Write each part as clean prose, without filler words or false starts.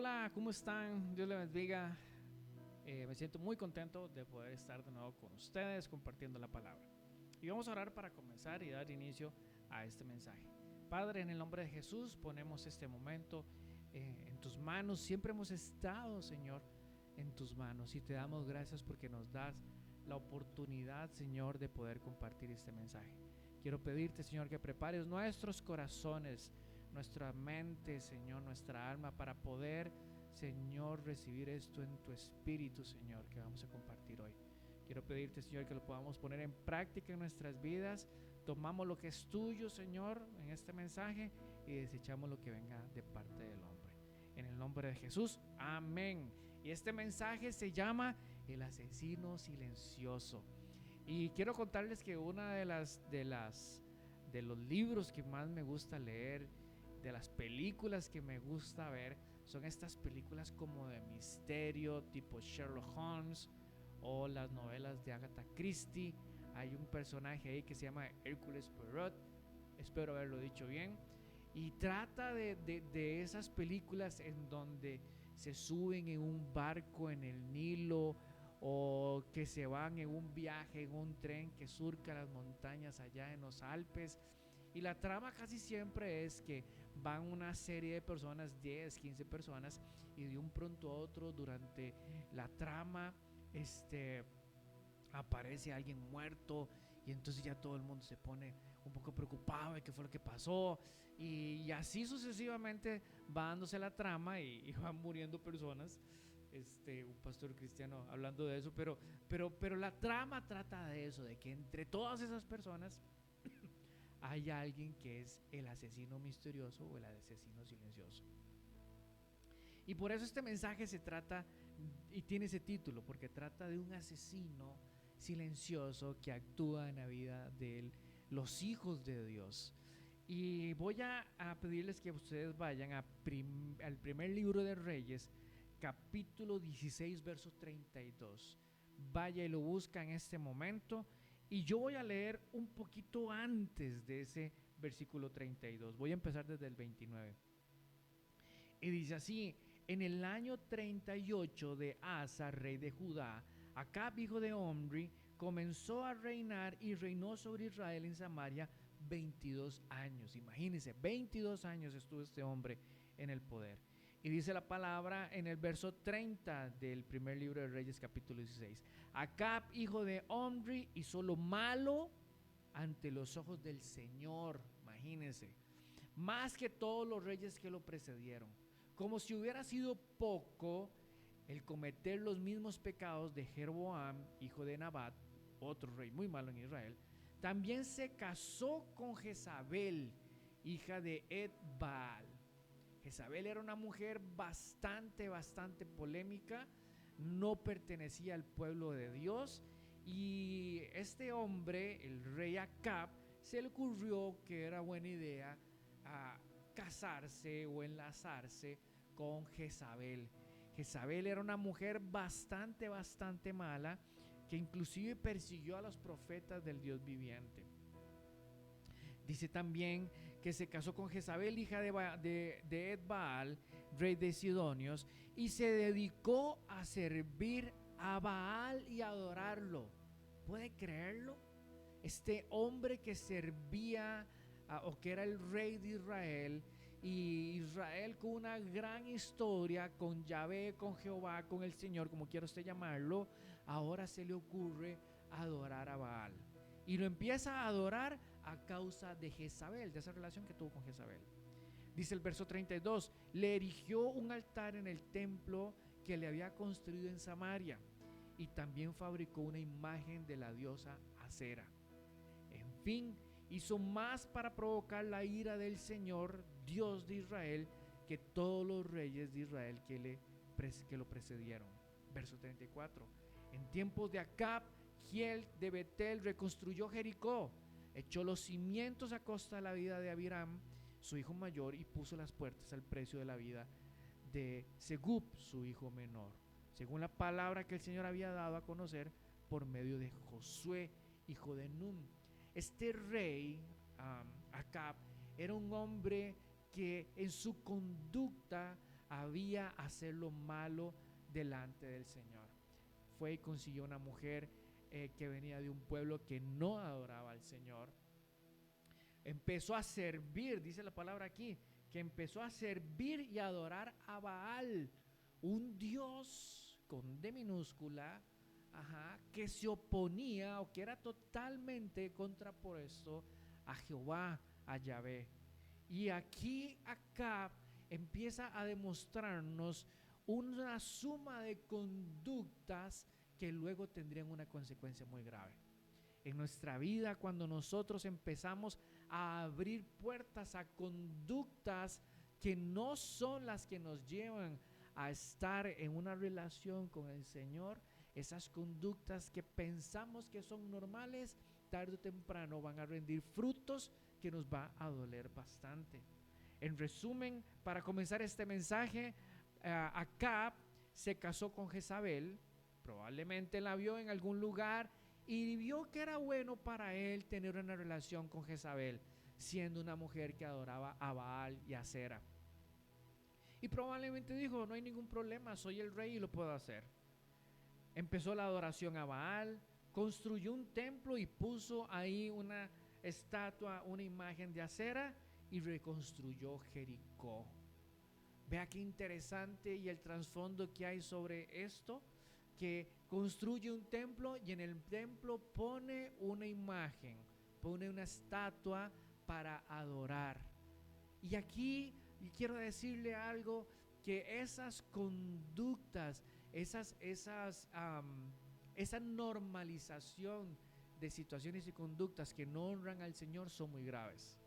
Hola, ¿cómo están? Dios les bendiga. Me siento muy contento de poder estar de nuevo con ustedes compartiendo la palabra. Y vamos a orar para comenzar y dar inicio a este mensaje. Padre, en el nombre de Jesús ponemos este momento en tus manos. Siempre hemos estado, Señor, en tus manos y te damos gracias porque nos das la oportunidad, Señor, de poder compartir este mensaje. Quiero pedirte, Señor, que prepares nuestros corazones, nuestra mente, Señor, nuestra alma para poder, Señor, recibir esto en tu espíritu, Señor, que vamos a compartir hoy. Quiero pedirte, Señor, que lo podamos poner en práctica en nuestras vidas. Tomamos lo que es tuyo, Señor, en este mensaje y desechamos lo que venga de parte del hombre. En el nombre de Jesús, amén. Y este mensaje se llama El asesino silencioso. Y quiero contarles que una de los libros que más me gusta leer, de las películas que me gusta ver, son estas películas como de misterio, tipo Sherlock Holmes o las novelas de Agatha Christie. Hay un personaje ahí que se llama Hércules Poirot, espero haberlo dicho bien, y trata de esas películas en donde se suben en un barco en el Nilo o que se van en un viaje, en un tren que surca las montañas allá en los Alpes. Y la trama casi siempre es que van una serie de personas, 10, 15 personas, y de un pronto a otro durante la trama aparece alguien muerto y entonces ya todo el mundo se pone un poco preocupado de qué fue lo que pasó y así sucesivamente va dándose la trama y van muriendo personas. Un pastor cristiano hablando de eso, pero la trama trata de eso, de que entre todas esas personas hay alguien que es el asesino misterioso o el asesino silencioso. Y por eso este mensaje se trata y tiene ese título, porque trata de un asesino silencioso que actúa en la vida de los hijos de Dios. Y voy a pedirles que ustedes vayan al primer libro de Reyes, capítulo 16, verso 32. Vaya y lo busca en este momento. Y yo voy a leer un poquito antes de ese versículo 32. Voy a empezar desde el 29. Y dice así: en el año 38 de Asa, rey de Judá, Acab, hijo de Omri, comenzó a reinar y reinó sobre Israel en Samaria 22 años. Imagínense, 22 años estuvo este hombre en el poder. Y dice la palabra en el verso 30 del primer libro de Reyes, capítulo 16. Acab, hijo de Omri, hizo lo malo ante los ojos del Señor. Imagínense, más que todos los reyes que lo precedieron. Como si hubiera sido poco el cometer los mismos pecados de Jeroboam, hijo de Nabat, otro rey muy malo en Israel, también se casó con Jezabel, hija de Ed-Baal. Jezabel era una mujer bastante polémica, no pertenecía al pueblo de Dios, y este hombre, el rey Acab, se le ocurrió que era buena idea casarse o enlazarse con Jezabel. Jezabel era una mujer bastante mala, que inclusive persiguió a los profetas del Dios viviente. Dice también que se casó con Jezabel, hija de Ed-Baal, rey de Sidonios, y se dedicó a servir a Baal y a adorarlo. ¿Puede creerlo? Este hombre que servía o que era el rey de Israel, y Israel con una gran historia con Yahvé, con Jehová, con el Señor, como quiera usted llamarlo, ahora se le ocurre adorar a Baal. Y lo empieza a adorar a causa de Jezabel, de esa relación que tuvo con Jezabel. Dice el verso 32, le erigió un altar en el templo que le había construido en Samaria, y también fabricó una imagen de la diosa Acera. En fin, hizo más para provocar la ira del Señor, Dios de Israel, que todos los reyes de Israel que lo precedieron. Verso 34. En tiempos de Acab, Giel de Betel reconstruyó Jericó, echó los cimientos a costa de la vida de Abiram, su hijo mayor, y puso las puertas al precio de la vida de Segub, su hijo menor, según la palabra que el Señor había dado a conocer por medio de Josué, hijo de Nun. Este rey, Acab, era un hombre que en su conducta había hacer lo malo delante del Señor. Fue y consiguió una mujer que venía de un pueblo que no adoraba al Señor. Empezó a servir, dice la palabra aquí, que empezó a servir y adorar a Baal, un dios con D minúscula, que se oponía o que era totalmente contrapuesto a Jehová, a Yahvé. Y aquí Acab empieza a demostrarnos una suma de conductas que luego tendrían una consecuencia muy grave. En nuestra vida, cuando nosotros empezamos a abrir puertas a conductas que no son las que nos llevan a estar en una relación con el Señor, esas conductas que pensamos que son normales, tarde o temprano van a rendir frutos que nos va a doler bastante. En resumen, para comenzar este mensaje, Acab se casó con Jezabel, probablemente la vio en algún lugar y vio que era bueno para él tener una relación con Jezabel, siendo una mujer que adoraba a Baal y a Acera. Y probablemente dijo, no hay ningún problema, soy el rey y lo puedo hacer. Empezó la adoración a Baal, construyó un templo y puso ahí una estatua, una imagen de Acera, y reconstruyó Jericó. Vea qué interesante y el trasfondo que hay sobre esto, que construye un templo y en el templo pone una imagen, pone una estatua para adorar. Y aquí quiero decirle algo, que esas conductas, esa normalización de situaciones y conductas que no honran al Señor son muy graves.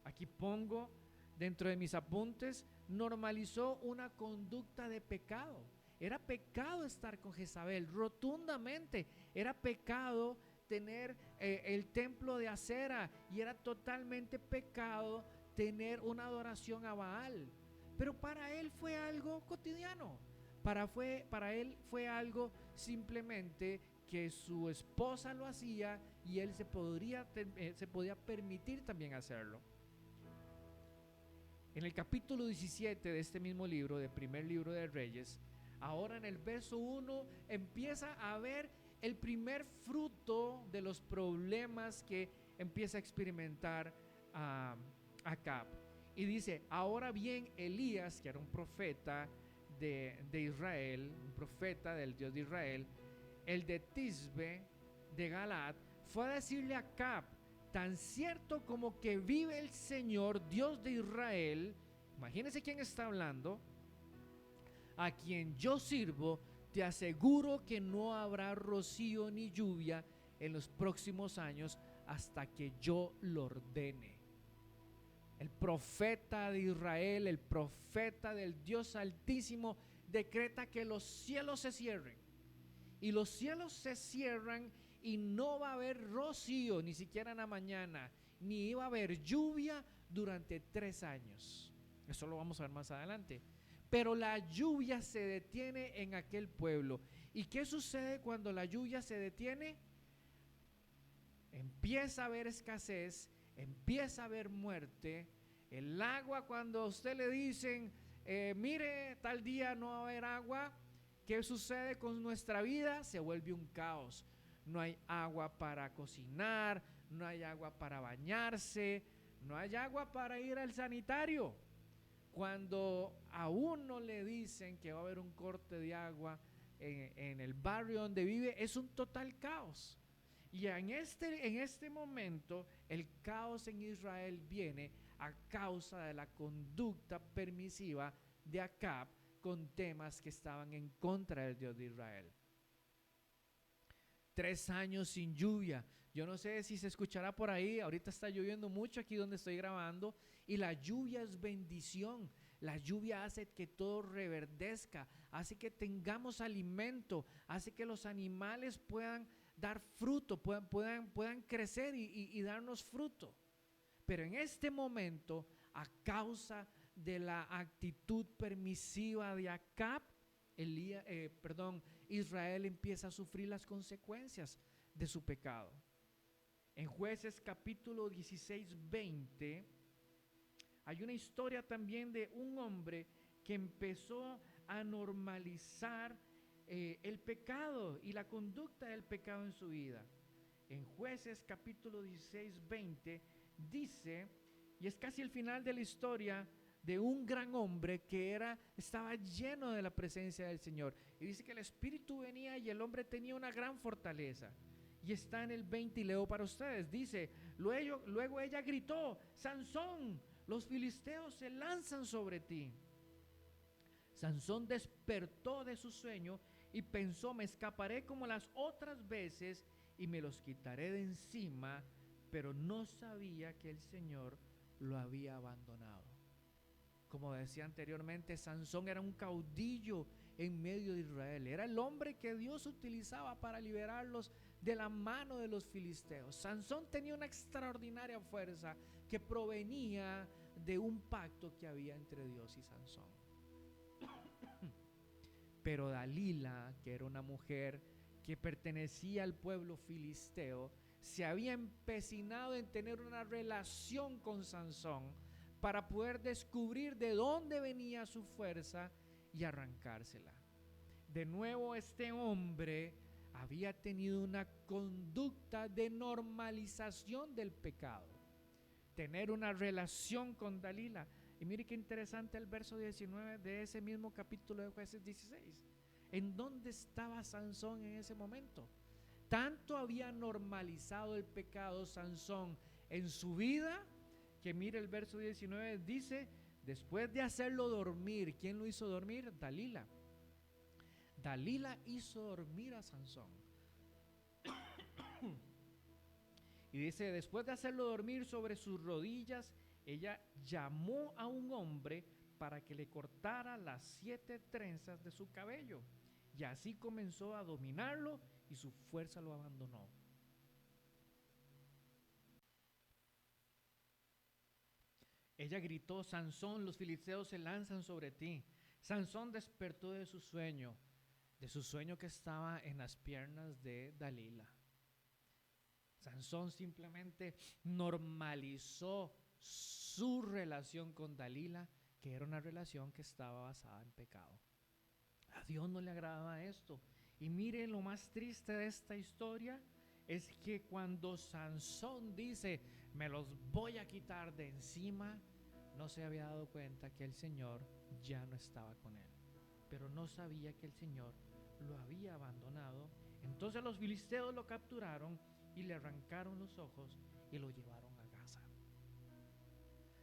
Aquí pongo dentro de mis apuntes, normalizó una conducta de pecado. Era pecado estar con Jezabel, rotundamente. Era pecado tener el templo de Acera, y era totalmente pecado tener una adoración a Baal. Pero para él fue algo cotidiano. Para él fue algo simplemente que su esposa lo hacía y él se podía permitir también hacerlo. En el capítulo 17 de este mismo libro, del primer libro de Reyes, ahora en el verso 1 empieza a ver el primer fruto de los problemas que empieza a experimentar Acab. Y dice, ahora bien, Elías, que era un profeta de Israel, un profeta del Dios de Israel, el de Tisbe de Galaad, fue a decirle a Acab, tan cierto como que vive el Señor, Dios de Israel, imagínense quién está hablando, a quien yo sirvo, te aseguro que no habrá rocío ni lluvia en los próximos años hasta que yo lo ordene. El profeta de Israel, el profeta del Dios Altísimo, decreta que los cielos se cierren. Y los cielos se cierran y no va a haber rocío, ni siquiera en la mañana, ni iba a haber lluvia durante 3 años. Eso lo vamos a ver más adelante. Pero la lluvia se detiene en aquel pueblo. ¿Y qué sucede cuando la lluvia se detiene? Empieza a haber escasez, empieza a haber muerte. El agua, cuando a usted le dicen, mire, tal día no va a haber agua, ¿qué sucede con nuestra vida? Se vuelve un caos. No hay agua para cocinar, no hay agua para bañarse, no hay agua para ir al sanitario. Cuando a uno le dicen que va a haber un corte de agua en el barrio donde vive, es un total caos. Y en este momento el caos en Israel viene a causa de la conducta permisiva de Acab con temas que estaban en contra del Dios de Israel. 3 años sin lluvia. Yo no sé si se escuchará por ahí, ahorita está lloviendo mucho aquí donde estoy grabando, y la lluvia es bendición. La lluvia hace que todo reverdezca, hace que tengamos alimento, hace que los animales puedan dar fruto, puedan crecer y darnos fruto. Pero en este momento, a causa de la actitud permisiva de Acab, Israel empieza a sufrir las consecuencias de su pecado. En Jueces capítulo 16, 20, hay una historia también de un hombre que empezó a normalizar el pecado y la conducta del pecado en su vida. En Jueces capítulo 16, 20 dice, y es casi el final de la historia de un gran hombre que estaba lleno de la presencia del Señor. Y dice que el Espíritu venía y el hombre tenía una gran fortaleza. Y está en el 20 y leo para ustedes. Dice, luego ella gritó, Sansón, los filisteos se lanzan sobre ti. Sansón despertó de su sueño y pensó, me escaparé como las otras veces y me los quitaré de encima, pero no sabía que el Señor lo había abandonado. Como decía anteriormente, Sansón era un caudillo en medio de Israel. Era el hombre que Dios utilizaba para liberarlos de la mano de los filisteos. Sansón tenía una extraordinaria fuerza que provenía de un pacto que había entre Dios y Sansón. Pero Dalila, que era una mujer que pertenecía al pueblo filisteo, se había empecinado en tener una relación con Sansón para poder descubrir de dónde venía su fuerza y arrancársela. De nuevo, este hombre había tenido una conducta de normalización del pecado, tener una relación con Dalila. Y mire qué interesante el verso 19 de ese mismo capítulo de Jueces 16. ¿En dónde estaba Sansón en ese momento? Tanto había normalizado el pecado Sansón en su vida, que mire el verso 19, dice, después de hacerlo dormir, ¿quién lo hizo dormir? Dalila. Dalila hizo dormir a Sansón. Y dice, después de hacerlo dormir sobre sus rodillas, ella llamó a un hombre para que le cortara las 7 trenzas de su cabello. Y así comenzó a dominarlo y su fuerza lo abandonó. Ella gritó, Sansón, los filisteos se lanzan sobre ti. Sansón despertó de su sueño que estaba en las piernas de Dalila. Sansón simplemente normalizó su relación con Dalila, que era una relación que estaba basada en pecado. A Dios no le agradaba esto. Y mire, lo más triste de esta historia es que cuando Sansón dice, me los voy a quitar de encima, no se había dado cuenta que el Señor ya no estaba con él, pero no sabía que el Señor lo había abandonado. Entonces los filisteos lo capturaron y le arrancaron los ojos y lo llevaron a Gaza.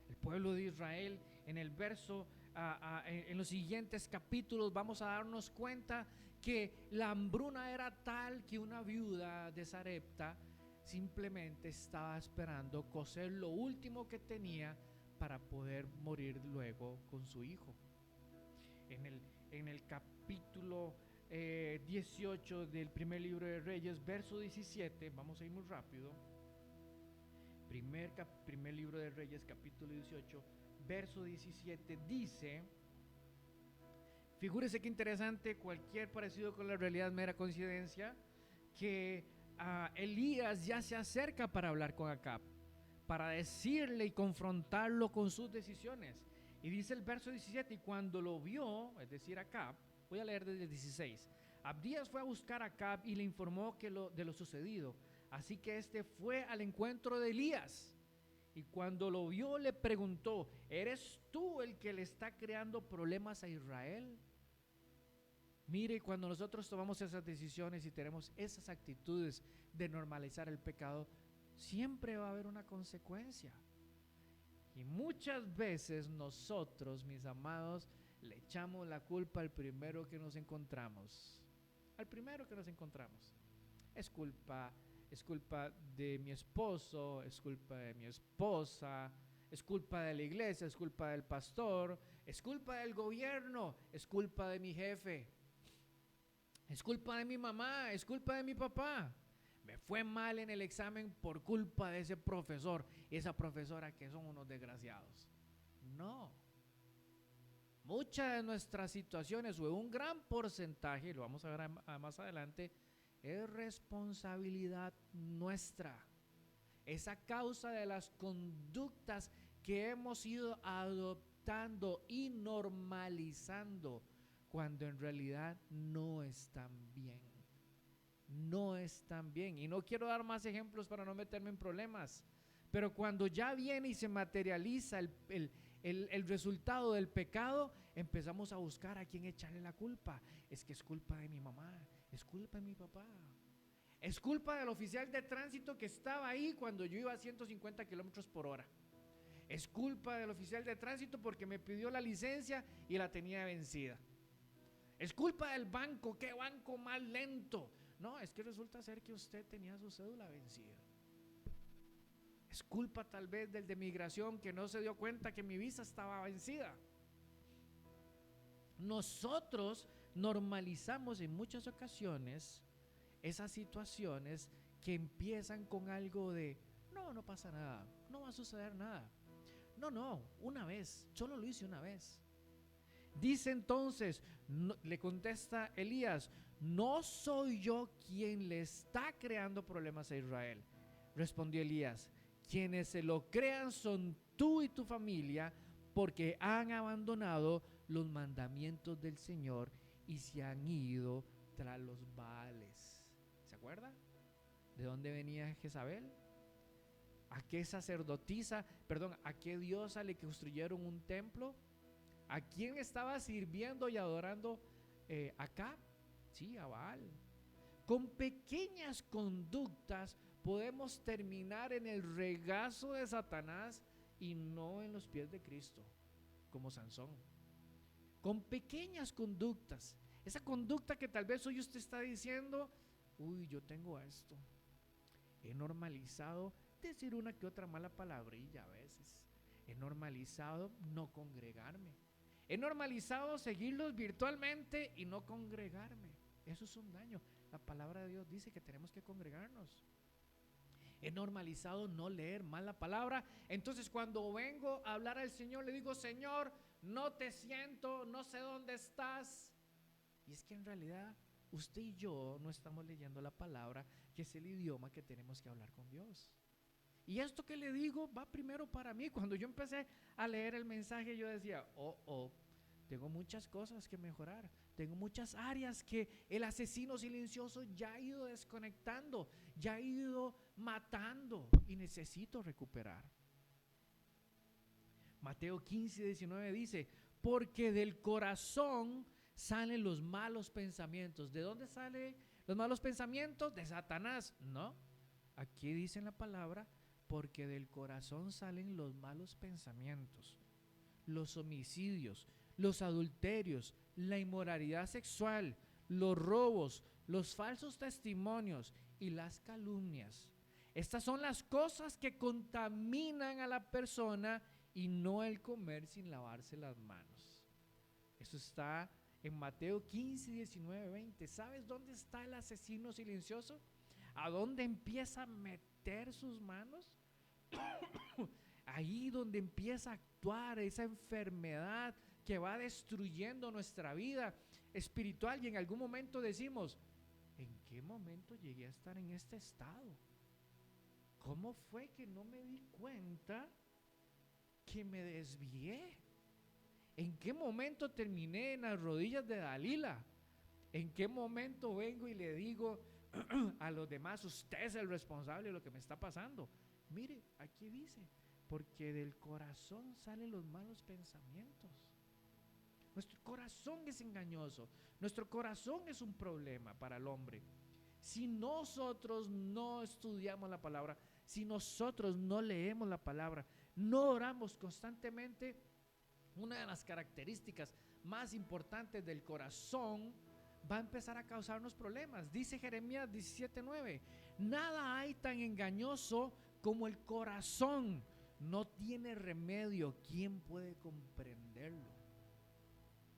El pueblo de Israel, en el verso en los siguientes capítulos vamos a darnos cuenta que la hambruna era tal que una viuda de Sarepta simplemente estaba esperando cocer lo último que tenía para poder morir luego con su hijo. En el capítulo 18 del primer libro de Reyes, verso 17, vamos a ir muy rápido. Primer libro de Reyes, capítulo 18, verso 17, dice, figúrese qué interesante, cualquier parecido con la realidad mera coincidencia, que Elías ya se acerca para hablar con Acab, para decirle y confrontarlo con sus decisiones. Y dice el verso 17, y cuando lo vio, es decir Acab, voy a leer desde el 16, Abdías fue a buscar a Acab y le informó de lo sucedido. Así que este fue al encuentro de Elías y cuando lo vio le preguntó, ¿eres tú el que le está creando problemas a Israel? Mire, cuando nosotros tomamos esas decisiones y tenemos esas actitudes de normalizar el pecado, siempre va a haber una consecuencia. Y muchas veces nosotros, mis amados, le echamos la culpa al primero que nos encontramos. Al primero que nos encontramos. Es culpa de mi esposo, es culpa de mi esposa, es culpa de la iglesia, es culpa del pastor, es culpa del gobierno, es culpa de mi jefe, es culpa de mi mamá, es culpa de mi papá. Me fue mal en el examen por culpa de ese profesor y esa profesora que son unos desgraciados. No. Muchas de nuestras situaciones, o un gran porcentaje, lo vamos a ver más adelante, es responsabilidad nuestra. Es a causa de las conductas que hemos ido adoptando aceptando y normalizando cuando en realidad no están bien. No están bien. Y no quiero dar más ejemplos para no meterme en problemas. Pero cuando ya viene y se materializa el resultado del pecado, empezamos a buscar a quién echarle la culpa. Es que es culpa de mi mamá, es culpa de mi papá, es culpa del oficial de tránsito que estaba ahí cuando yo iba a 150 kilómetros por hora. Es culpa del oficial de tránsito porque me pidió la licencia y la tenía vencida. Es culpa del banco, qué banco más lento. No, es que resulta ser que usted tenía su cédula vencida. Es culpa tal vez del de migración que no se dio cuenta que mi visa estaba vencida. Nosotros normalizamos en muchas ocasiones esas situaciones que empiezan con algo de no pasa nada, no va a suceder nada. No, una vez, solo lo hice una vez. Dice entonces, le contesta Elías, no soy yo quien le está creando problemas a Israel. Respondió Elías, quienes se lo crean son tú y tu familia, porque han abandonado los mandamientos del Señor y se han ido tras los Baales. ¿Se acuerda? ¿De dónde venía Jezabel? ¿A qué sacerdotisa, a qué diosa le construyeron un templo? ¿A quién estaba sirviendo y adorando acá? Sí, a Baal. Con pequeñas conductas podemos terminar en el regazo de Satanás y no en los pies de Cristo, como Sansón. Con pequeñas conductas, esa conducta que tal vez hoy usted está diciendo, uy, yo tengo esto. He normalizado decir una que otra mala palabrilla a veces. He normalizado no congregarme. He normalizado seguirlos virtualmente y no congregarme. Eso es un daño. La palabra de Dios dice que tenemos que congregarnos. He normalizado no leer más la palabra. Entonces cuando vengo a hablar al Señor le digo, Señor, no te siento, no sé dónde estás. Y es que en realidad usted y yo no estamos leyendo la palabra, que es el idioma que tenemos que hablar con Dios. Y esto que le digo va primero para mí. Cuando yo empecé a leer el mensaje yo decía, tengo muchas cosas que mejorar. Tengo muchas áreas que el asesino silencioso ya ha ido desconectando, ya ha ido matando y necesito recuperar. Mateo 15:19 dice, porque del corazón salen los malos pensamientos. ¿De dónde salen los malos pensamientos? De Satanás. No, aquí dice en la palabra, porque del corazón salen los malos pensamientos, los homicidios, los adulterios, la inmoralidad sexual, los robos, los falsos testimonios y las calumnias. Estas son las cosas que contaminan a la persona y no el comer sin lavarse las manos. Eso está en Mateo 15:19-20. ¿Sabes dónde está el asesino silencioso? ¿A dónde empieza a meter sus manos? Ahí donde empieza a actuar esa enfermedad que va destruyendo nuestra vida espiritual y en algún momento decimos, ¿en qué momento llegué a estar en este estado? ¿Cómo fue que no me di cuenta que me desvié? ¿En qué momento terminé en las rodillas de Dalila? ¿En qué momento vengo y le digo a los demás, usted es el responsable de lo que me está pasando? Mire, aquí dice, porque del corazón salen los malos pensamientos. Nuestro corazón es engañoso, nuestro corazón es un problema para el hombre. Si nosotros no estudiamos la palabra, si nosotros no leemos la palabra, no oramos constantemente, una de las características más importantes del corazón va a empezar a causarnos problemas. Dice Jeremías 17:9, nada hay tan engañoso como el corazón, no tiene remedio. ¿Quién puede comprenderlo?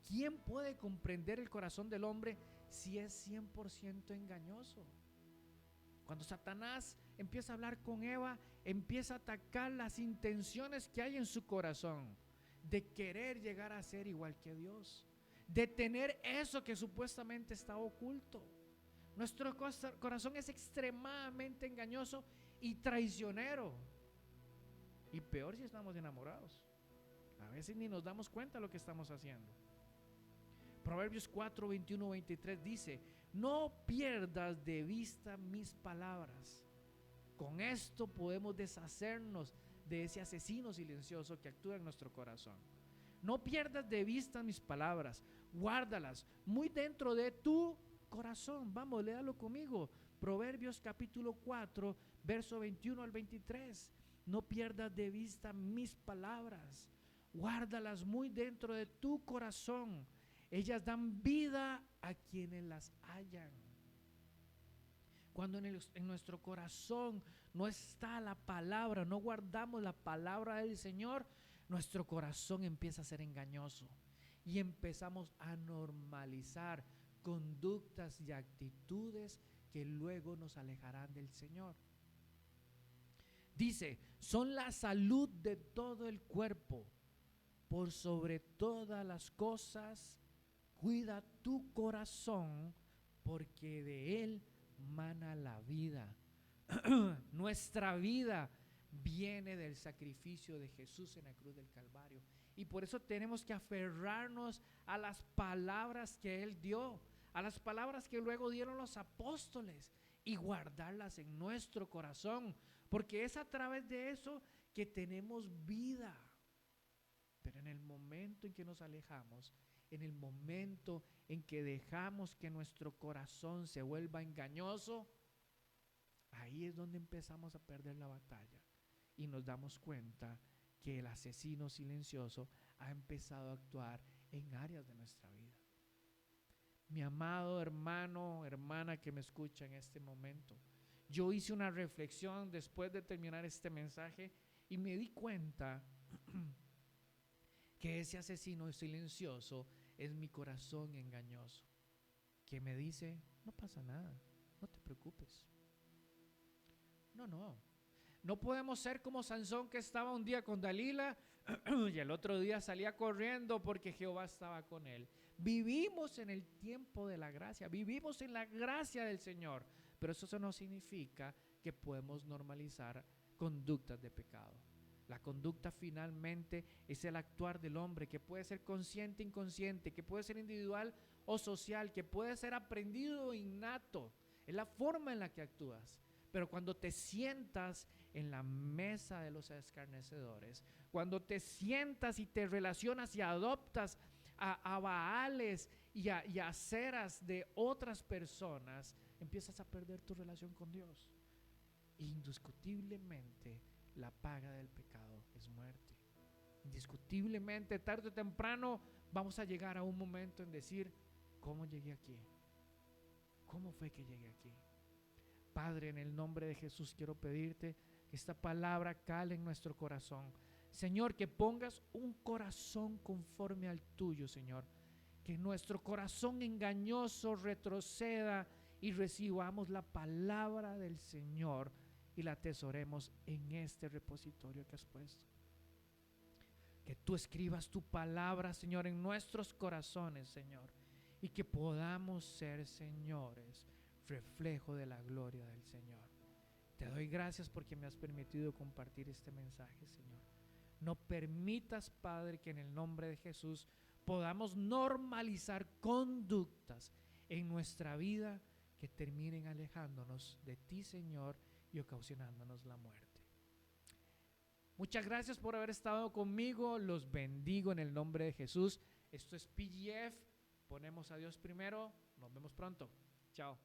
¿Quién puede comprender el corazón del hombre si es 100% engañoso? Cuando Satanás empieza a hablar con Eva, empieza a atacar las intenciones que hay en su corazón, de querer llegar a ser igual que Dios, de tener eso que supuestamente está oculto. Nuestro corazón es extremadamente engañoso y traicionero. Y peor si estamos enamorados. A veces ni nos damos cuenta de lo que estamos haciendo. Proverbios 4, 21, 23 dice: no pierdas de vista mis palabras. Con esto podemos deshacernos de ese asesino silencioso que actúa en nuestro corazón. No pierdas de vista mis palabras, guárdalas muy dentro de tu corazón. Vamos, léalo conmigo. Proverbios capítulo 4, verso 21 al 23. No pierdas de vista mis palabras, guárdalas muy dentro de tu corazón. Ellas dan vida a quienes las hallan. Cuando en nuestro corazón no está la palabra, no guardamos la palabra del Señor, nuestro corazón empieza a ser engañoso y empezamos a normalizar conductas y actitudes que luego nos alejarán del Señor. Dice: son la salud de todo el cuerpo. Por sobre todas las cosas, cuida tu corazón, porque de él mana la vida. Nuestra vida viene del sacrificio de Jesús en la cruz del Calvario. Y por eso tenemos que aferrarnos a las palabras que Él dio, a las palabras que luego dieron los apóstoles, y guardarlas en nuestro corazón, porque es a través de eso que tenemos vida. Pero en el momento en que nos alejamos, en el momento en que dejamos que nuestro corazón se vuelva engañoso, ahí es donde empezamos a perder la batalla y nos damos cuenta que el asesino silencioso ha empezado a actuar en áreas de nuestra vida. Mi amado hermano, hermana que me escucha en este momento, yo hice una reflexión después de terminar este mensaje y me di cuenta que ese asesino silencioso es mi corazón engañoso, que me dice: no pasa nada, no te preocupes. No podemos ser como Sansón, que estaba un día con Dalila y el otro día salía corriendo porque Jehová estaba con él. Vivimos en el tiempo de la gracia, vivimos en la gracia del Señor, pero eso no significa que podemos normalizar conductas de pecado. La conducta finalmente es el actuar del hombre, que puede ser consciente e inconsciente, que puede ser individual o social, que puede ser aprendido o innato. Es la forma en la que actúas. Pero cuando te sientas en la mesa de los escarnecedores, cuando te sientas y te relacionas y adoptas a baales y a ceras de otras personas, empiezas a perder tu relación con Dios. Indiscutiblemente, la paga del pecado es muerte. Indiscutiblemente, tarde o temprano, vamos a llegar a un momento en decir: ¿cómo llegué aquí? ¿Cómo fue que llegué aquí? Padre, en el nombre de Jesús quiero pedirte que esta palabra cale en nuestro corazón. Señor, que pongas un corazón conforme al tuyo, Señor. Que nuestro corazón engañoso retroceda y recibamos la palabra del Señor y la atesoremos en este repositorio que has puesto. Que tú escribas tu palabra, Señor, en nuestros corazones, Señor, y que podamos ser, señores, reflejo de la gloria del Señor. Te doy gracias porque me has permitido compartir este mensaje, Señor. No permitas, Padre, que en el nombre de Jesús podamos normalizar conductas en nuestra vida que terminen alejándonos de ti, Señor, y ocasionándonos la muerte. Muchas gracias por haber estado conmigo. Los bendigo en el nombre de Jesús. Esto es PGF. Ponemos a Dios primero. Nos vemos pronto. Chao.